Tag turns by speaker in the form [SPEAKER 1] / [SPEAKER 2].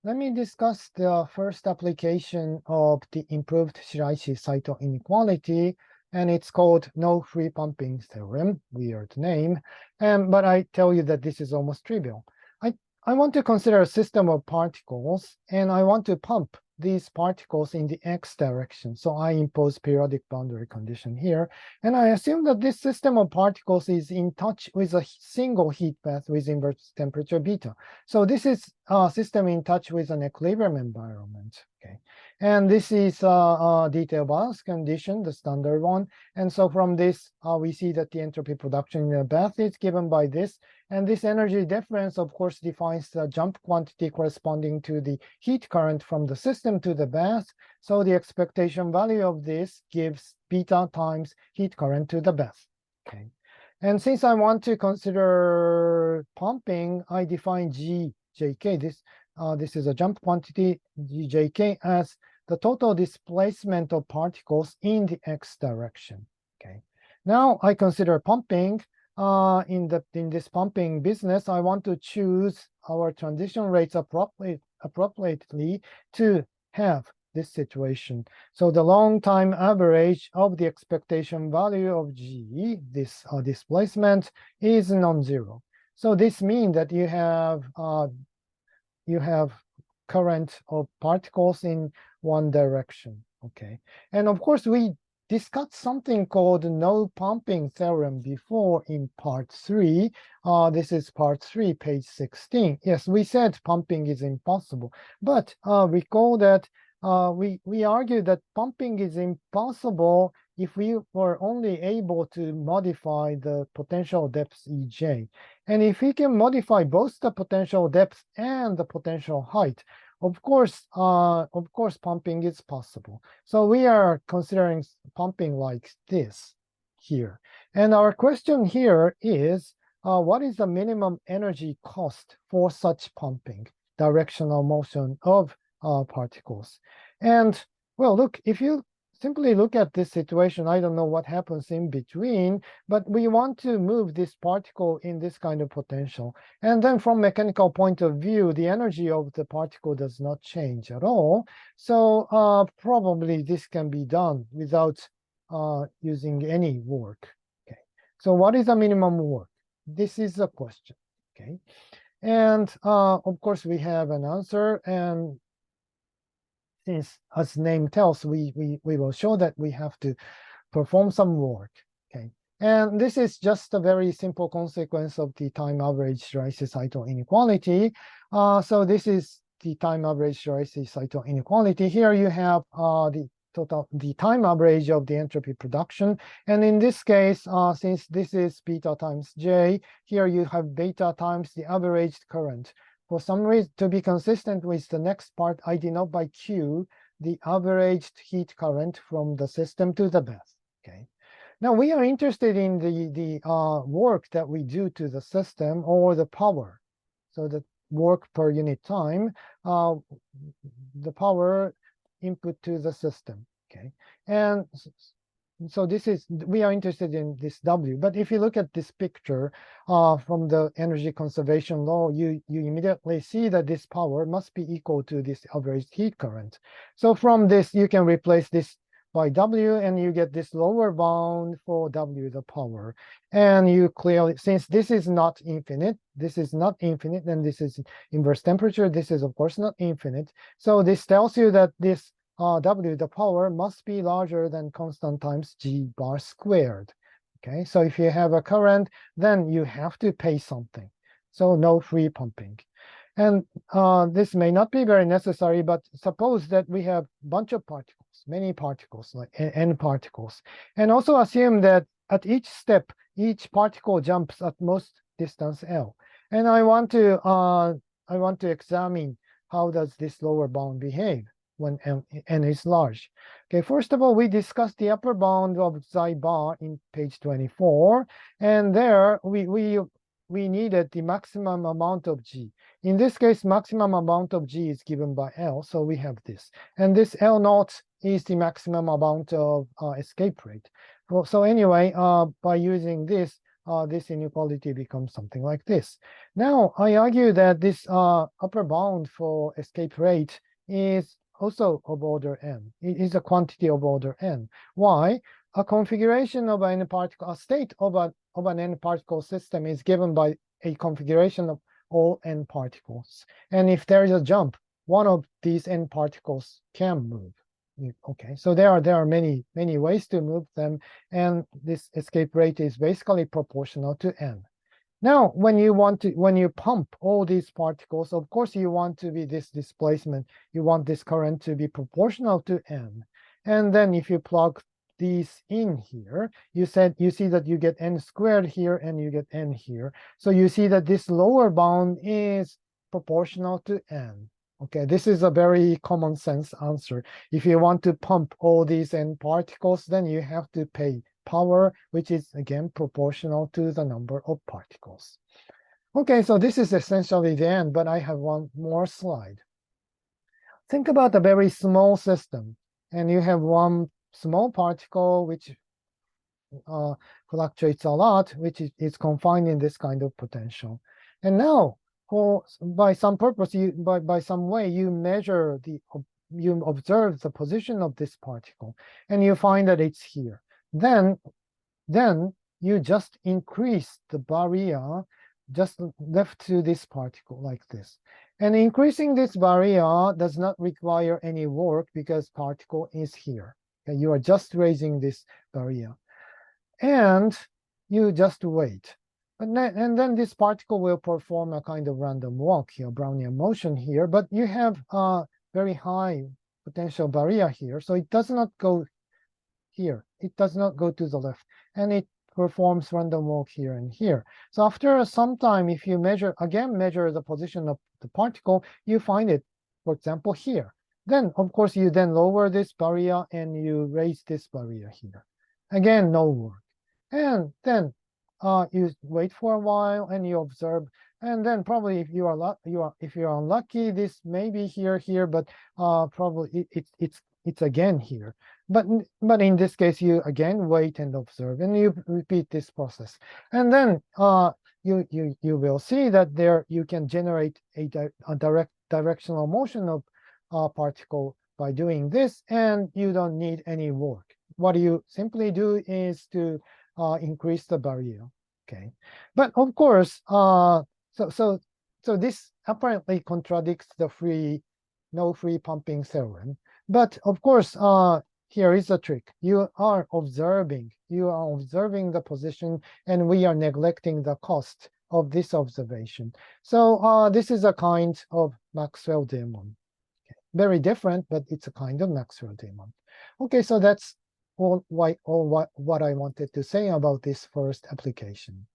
[SPEAKER 1] let me discuss the first application of the improved Shiraishi-Saito inequality, and it's called no free pumping theorem, weird name. But I tell you that this is almost trivial. I want to consider a system of particles, and I want to pump these particles in the x direction. So I impose periodic boundary condition here. And I assume that this system of particles is in touch with a single heat path with inverse temperature beta. So this is a system in touch with an equilibrium environment. Okay, and this is a detailed balance condition, the standard one. And so from this, we see that the entropy production in a bath is given by this. And this energy difference, of course, defines the jump quantity corresponding to the heat current from the system to the bath. So the expectation value of this gives beta times heat current to the bath. Okay. And since I want to consider pumping, I define GJK. This is a jump quantity, GJK, as the total displacement of particles in the x direction. Okay. Now I consider pumping. In this pumping business, I want to choose our transition rates appropriately to have this situation. So the long time average of the expectation value of G, this displacement, is non-zero. So this means that you have current of particles in one direction. Okay, and of course we discussed something called no pumping theorem before in part 3. This is part 3, page 16. Yes, we said pumping is impossible, but recall that we argued that pumping is impossible if we were only able to modify the potential depth EJ. And if we can modify both the potential depth and the potential height, of course, pumping is possible. So we are considering pumping like this here. And our question here is, what is the minimum energy cost for such pumping, directional motion of particles? And well, look, if you simply look at this situation, I don't know what happens in between, but we want to move this particle in this kind of potential. And then from mechanical point of view, the energy of the particle does not change at all. So probably this can be done without using any work. Okay. So what is the minimum work? This is the question. Okay. And of course, we have an answer. And since, as name tells, we will show that we have to perform some work. Okay, and this is just a very simple consequence of the time average Shiraishi-Saito inequality. So this is the time average Shiraishi-Saito inequality. Here you have the time average of the entropy production, and in this case, since this is beta times J, here you have beta times the averaged current. For some reason, to be consistent with the next part, I denote by Q the averaged heat current from the system to the bath. Okay. Now we are interested in the work that we do to the system or the power. So the work per unit time, the power input to the system. Okay. And so this is, we are interested in this W. But if you look at this picture from the energy conservation law, you immediately see that this power must be equal to this average heat current. So from this, you can replace this by W, and you get this lower bound for W, the power. And you clearly, since this is not infinite, and this is inverse temperature, this is of course not infinite. So this tells you that this W, the power, must be larger than constant times G bar squared. Okay, so if you have a current, then you have to pay something. So no free pumping. And this may not be very necessary, but suppose that we have a bunch of particles, many particles, like n particles. And also assume that at each step, each particle jumps at most distance L. And I want to examine how does this lower bound behave when n is large. Okay, first of all, we discussed the upper bound of psi bar in page 24, and there we needed the maximum amount of G. In this case, maximum amount of G is given by L, so we have this. And this L naught is the maximum amount of escape rate. Well, so anyway, by using this, this inequality becomes something like this. Now, I argue that this upper bound for escape rate is also of order n. It is a quantity of order n. Why? A configuration of an n particle, a state of an n particle system is given by a configuration of all n particles. And if there is a jump, one of these n particles can move. Okay, so there are many ways to move them, and this escape rate is basically proportional to n. Now, when you pump all these particles, of course you want to be this displacement, you want this current to be proportional to n. And then if you plug these in here, you see that you get n squared here and you get n here. So you see that this lower bound is proportional to n. Okay, this is a very common sense answer. If you want to pump all these n particles, then you have to pay power, which is again proportional to the number of particles. Okay, so this is essentially the end, but I have one more slide. Think about a very small system, and you have one small particle which fluctuates a lot, which is confined in this kind of potential. And now, by some purpose, by some way, you measure you observe the position of this particle, and you find that it's here. Then you just increase the barrier just left to this particle like this. And increasing this barrier does not require any work because particle is here. Okay, you are just raising this barrier. And you just wait. And then this particle will perform a kind of random walk here, Brownian motion here, but you have a very high potential barrier here, so it does not go here. It does not go to the left, and it performs random walk here and here. So after some time, if you measure the position of the particle, you find it, for example, here. Then, of course, you then lower this barrier and you raise this barrier here. Again, no work. And then you wait for a while and you observe. And then probably if you are unlucky, this may be here, but probably it's again here. But in this case, you again wait and observe, and you repeat this process. And then you will see that there you can generate a direct directional motion of a particle by doing this, and you don't need any work. What you simply do is to increase the barrier. Okay, but of course, so this apparently contradicts the no free pumping theorem. But of course, here is a trick. You are observing the position, and we are neglecting the cost of this observation. So this is a kind of Maxwell demon. Okay. Very different, but it's a kind of Maxwell demon. Okay, so that's all what I wanted to say about this first application.